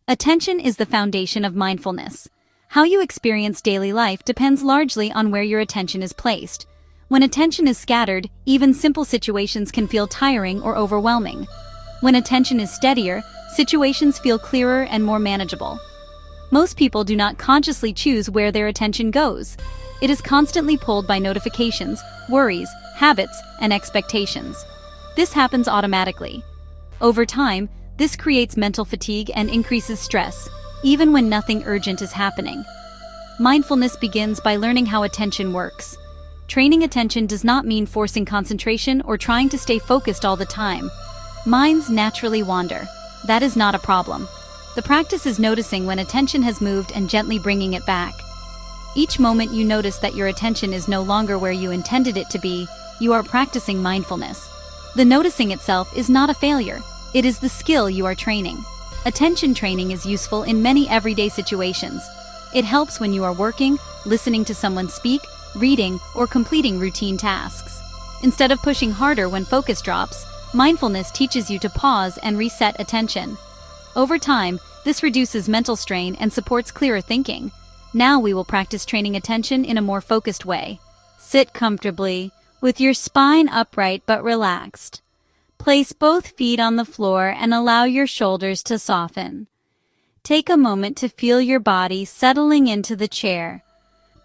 Attention is the foundation of mindfulness. How you experience daily life depends largely on where your attention is placed. When attention is scattered, even simple situations can feel tiring or overwhelming. When attention is steadier, situations feel clearer and more manageable. Most people do not consciously choose where their attention goes. It is constantly pulled by notifications, worries, habits, and expectations. This happens automatically. Over time, this creates mental fatigue and increases stress, even when nothing urgent is happening. Mindfulness begins by learning how attention works. Training attention does not mean forcing concentration or trying to stay focused all the time. Minds naturally wander. That is not a problem. The practice is noticing when attention has moved and gently bringing it back. Each moment you notice that your attention is no longer where you intended it to be, you are practicing mindfulness. The noticing itself is not a failure. It is the skill you are training. Attention training is useful in many everyday situations. It helps when you are working, listening to someone speak, reading, or completing routine tasks. Instead of pushing harder when focus drops, mindfulness teaches you to pause and reset attention. Over time, this reduces mental strain and supports clearer thinking. Now we will practice training attention in a more focused way. Sit comfortably, with your spine upright but relaxed. Place both feet on the floor and allow your shoulders to soften. Take a moment to feel your body settling into the chair.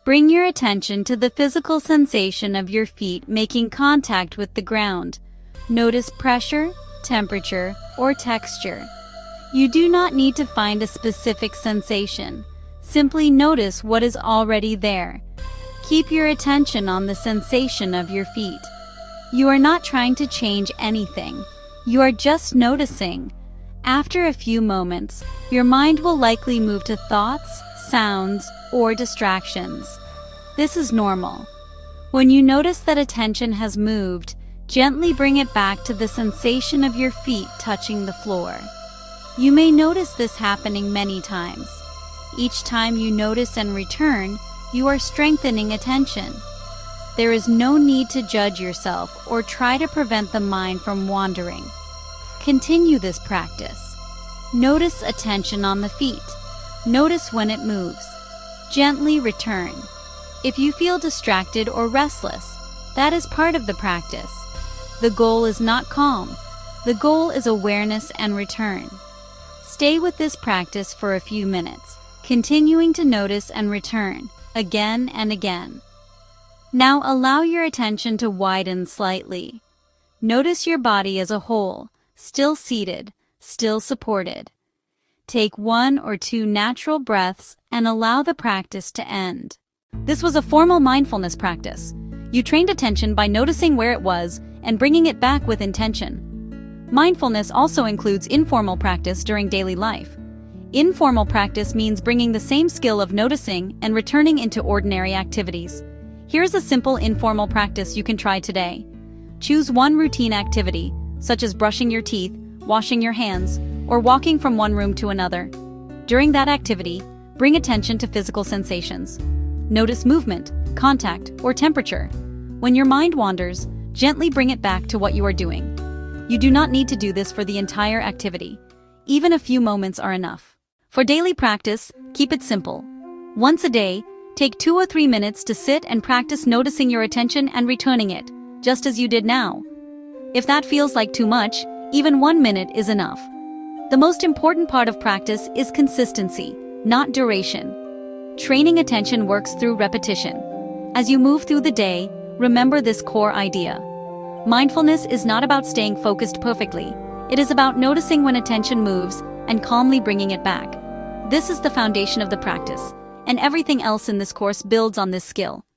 Bring your attention to the physical sensation of your feet making contact with the ground. Notice pressure, temperature, or texture. You do not need to find a specific sensation. Simply notice what is already there. Keep your attention on the sensation of your feet. You are not trying to change anything. You are just noticing. After a few moments, your mind will likely move to thoughts, sounds, or distractions. This is normal. When you notice that attention has moved, gently bring it back to the sensation of your feet touching the floor. You may notice this happening many times. Each time you notice and return, you are strengthening attention. There is no need to judge yourself or try to prevent the mind from wandering. Continue this practice. Notice attention on the feet. Notice when it moves. Gently return. If you feel distracted or restless, that is part of the practice. The goal is not calm. The goal is awareness and return. Stay with this practice for a few minutes, continuing to notice and return, again and again. Now allow your attention to widen slightly. Notice your body as a whole, still seated, still supported. Take 1 or 2 natural breaths and allow the practice to end. This was a formal mindfulness practice. You trained attention by noticing where it was and bringing it back with intention. Mindfulness also includes informal practice during daily life. Informal practice means bringing the same skill of noticing and returning into ordinary activities. Here's a simple informal practice you can try today. Choose one routine activity, such as brushing your teeth, washing your hands, or walking from one room to another. During that activity, bring attention to physical sensations. Notice movement, contact, or temperature. When your mind wanders, gently bring it back to what you are doing. You do not need to do this for the entire activity. Even a few moments are enough. For daily practice, keep it simple. Once a day, take 2 or 3 minutes to sit and practice noticing your attention and returning it, just as you did now. If that feels like too much, even 1 minute is enough. The most important part of practice is consistency, not duration. Training attention works through repetition. As you move through the day, remember this core idea. Mindfulness is not about staying focused perfectly. It is about noticing when attention moves and calmly bringing it back. This is the foundation of the practice, and everything else in this course builds on this skill.